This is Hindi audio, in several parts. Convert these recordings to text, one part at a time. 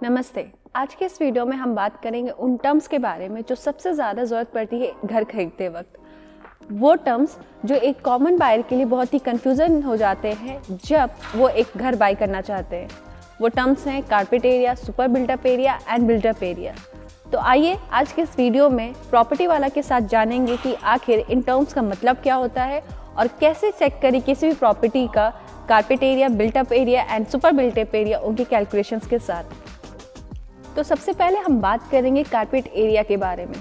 नमस्ते। आज के इस वीडियो में हम बात करेंगे उन टर्म्स के बारे में जो सबसे ज़्यादा ज़रूरत पड़ती है घर खरीदते वक्त। वो टर्म्स जो एक कॉमन बायर के लिए बहुत ही कंफ्यूजन हो जाते हैं जब वो एक घर बाय करना चाहते हैं। वो टर्म्स हैं carpet area, super built up area and built up area. तो आइए आज के इस वीडियो में प्रॉपर्टी वाला के साथ जानेंगे कि आखिर इन टर्म्स का मतलब क्या होता है और कैसे चेक करें किसी भी प्रॉपर्टी का carpet area, built up area and super built up area उनके कैलकुलेशंस के साथ। तो सबसे पहले हम बात करेंगे कारपेट एरिया के बारे में।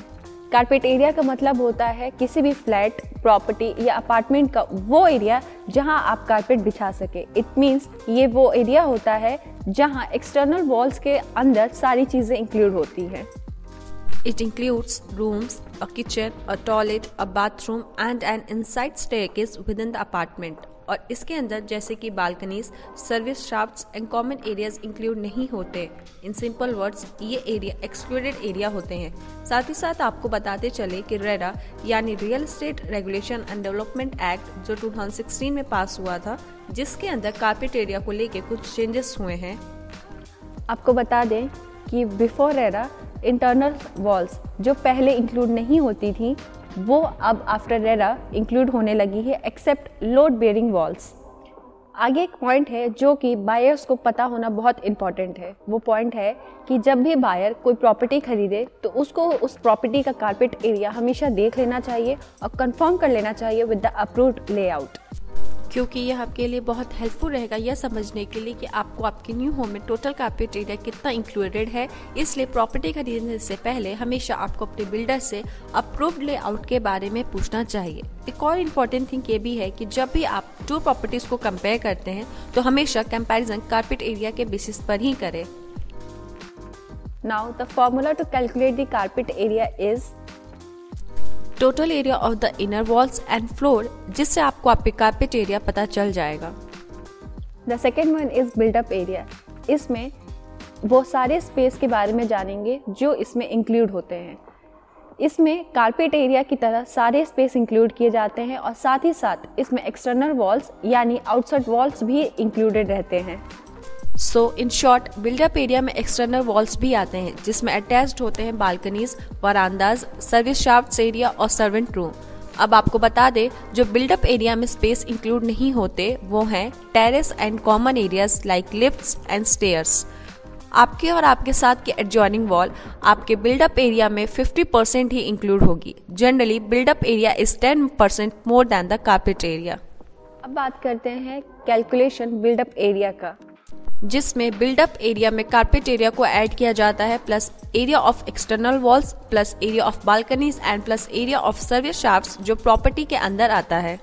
कारपेट एरिया का मतलब होता है किसी भी फ्लैट, प्रॉपर्टी या अपार्टमेंट का वो एरिया जहां आप कारपेट बिछा सके। इट मीन्स ये वो एरिया होता है जहां एक्सटर्नल वॉल्स के अंदर सारी चीज़ें इंक्लूड होती हैं। It includes rooms, a kitchen, a toilet, a bathroom and an inside staircase within the apartment. और इसके अंदर जैसे कि balconies, service shafts and common areas include नहीं होते। इन सिंपल वर्ड्स ये एरिया एक्सक्लूडेड एरिया होते हैं। साथ ही साथ आपको बताते चले कि रेरा यानी real estate regulation and development act जो 2016 में पास हुआ था, जिसके अंदर कारपेट एरिया को लेके कुछ चेंजेस हुए हैं। आपको बता दें कि बिफोर रेरा इंटरनल वॉल्स जो पहले इंक्लूड नहीं होती थी वो अब आफ्टर रेरा इंक्लूड होने लगी है एक्सेप्ट लोड बेयरिंग वॉल्स। आगे एक पॉइंट है जो कि बायर्स को पता होना बहुत इंपॉर्टेंट है। वो पॉइंट है कि जब भी बायर कोई प्रॉपर्टी खरीदे तो उसको उस प्रॉपर्टी का कारपेट एरिया हमेशा देख लेना चाहिए और कंफर्म कर लेना चाहिए विद द अप्रूव्ड लेआउट, क्योंकि यह आपके लिए बहुत हेल्पफुल रहेगा यह समझने के लिए कि आपको आपके न्यू होम में टोटल कारपेट एरिया कितना इंक्लूडेड है। इसलिए प्रॉपर्टी खरीदने से पहले हमेशा आपको अपने बिल्डर से अप्रूव्ड लेआउट के बारे में पूछना चाहिए। एक और इम्पॉर्टेंट थिंग ये भी है कि जब भी आप टू प्रॉपर्टीज को कंपेयर करते हैं तो हमेशा कंपैरिजन कारपेट एरिया के बेसिस पर ही करें। Now the formula to calculate the carpet area is total area of the inner walls and floor, जिससे आपको आपके कारपेट एरिया पता चल जाएगा। The second one is built up area. इसमें वो सारे स्पेस के बारे में जानेंगे जो इसमें इंक्लूड होते हैं। इसमें कारपेट एरिया की तरह सारे स्पेस इंक्लूड किए जाते हैं और साथ ही साथ इसमें एक्सटर्नल वॉल्स यानी आउटसाइड वॉल्स भी इंक्लूडेड रहते हैं। सो इन शॉर्ट बिल्डअप एरिया में एक्सटर्नल वॉल्स भी आते हैं जिसमें अटैच्ड होते हैं बालकनीज, वरांडाज, सर्विस शाफ्ट्स एरिया और सर्वेंट रूम। अब आपको बता दें जो बिल्डअप एरिया में स्पेस इंक्लूड नहीं होते वो हैं terrace and common areas like lifts and stairs. आपके और आपके साथ के एडजॉइनिंग वॉल आपके बिल्डअप एरिया में 50% ही इंक्लूड होगी। Generally build up area is 10% more than the carpet area. अब बात करते हैं कैलकुलेशन बिल्डअप एरिया का, जिसमें बिल्डअप एरिया में कारपेट एरिया को ऐड किया जाता है plus area of external walls plus area of balconies and plus area of service shafts जो प्रॉपर्टी के अंदर आता है।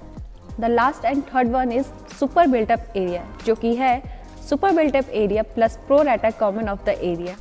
The last and third one is super built up area, जो कि है super built up area plus pro रैटा common of the area.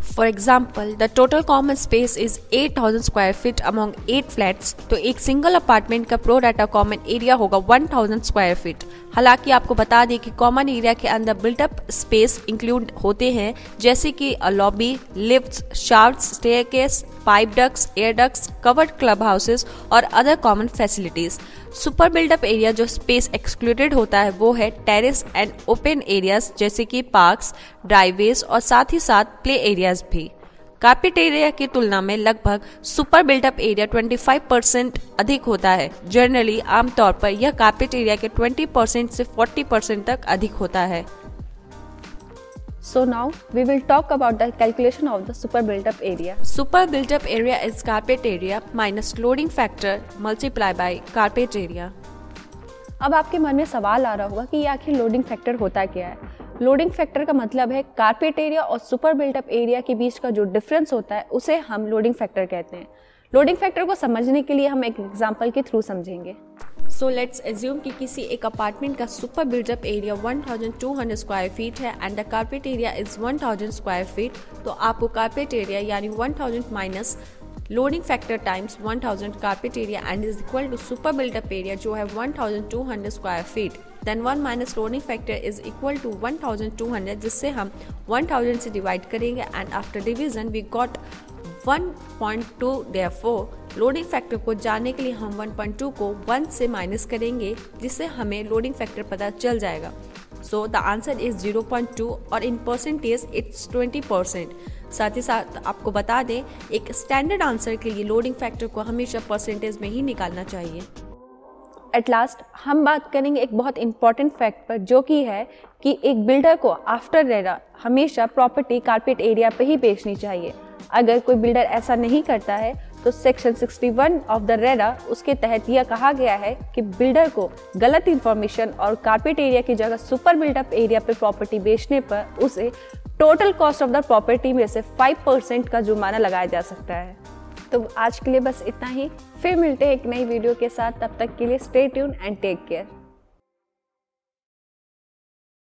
For example, the total common space is 8000 square feet among 8 flats, तो एक सिंगल अपार्टमेंट का प्रो डाटा कॉमन एरिया होगा 1000 स्क्वायर फीट। हालांकि आपको बता दें कि कॉमन एरिया के अंदर बिल्टअप स्पेस इंक्लूड होते हैं जैसे कि lobby, lifts, shafts, staircase, pipe ducts, air ducts, covered club houses और other common facilities. Super built up area जो स्पेस एक्सक्लूडेड होता है वो है टेरेस एंड ओपन एरियाज जैसे कि पार्क्स, ड्राइवेज और साथ ही साथ प्ले एरियाज भी। कारपेट एरिया की तुलना में लगभग सुपर बिल्डअप एरिया 25% अधिक होता है। जनरली आमतौर पर यह कारपेट एरिया के 20% से 40% तक अधिक होता है। So now we will talk about the calculation of the super built-up area. Super built-up area is carpet area minus loading factor multiplied by carpet area. अब आपके मन में सवाल आ रहा होगा कि ये आखिर लोडिंग फैक्टर होता क्या है। लोडिंग फैक्टर का मतलब है कारपेट एरिया और सुपर बिल्टअप एरिया के बीच का जो डिफरेंस होता है उसे हम लोडिंग फैक्टर कहते हैं। लोडिंग फैक्टर को समझने के लिए हम एक एग्जांपल के थ्रू समझेंगे। सो लेट्स एज्यूम कि किसी एक अपार्टमेंट का super built up area 1200 square feet है and the carpet area is 1000 square feet. तो आपको कारपेट एरिया यानी 1000 minus loading factor times 1000 carpet area and is equal to super built up area जो है 1200 square feet. Then 1 minus loading factor is equal to 1200, जिससे हम 1000 से डिवाइड करेंगे and after division we got 1.2। Therefore loading factor को जानने के लिए हम 1.2 को 1 से माइनस करेंगे जिससे हमें लोडिंग फैक्टर पता चल जाएगा। सो द आंसर इज 0.2 और इन परसेंटेज इट्स 20%। साथ ही साथ आपको बता दें, एक स्टैंडर्ड आंसर के लिए लोडिंग फैक्टर को हमेशा परसेंटेज में ही निकालना चाहिए। एट लास्ट हम बात करेंगे एक बहुत इंपॉर्टेंट फैक्ट पर, जो कि है कि एक बिल्डर को आफ्टर रेरा हमेशा प्रॉपर्टी कारपेट एरिया पे ही बेचनी चाहिए। अगर कोई बिल्डर ऐसा नहीं करता है तो सेक्शन 61 ऑफ द रेरा उसके तहत यह कहा गया है कि बिल्डर को गलत इंफॉर्मेशन और कारपेट एरिया की जगह सुपर बिल्डअप एरिया पे प्रॉपर्टी बेचने पर उसे total cost of the property में से 5% का जुर्माना लगाया जा सकता है। तो आज के लिए बस इतना ही, फिर मिलते हैं एक नई वीडियो के साथ। तब तक के लिए stay tune and take care.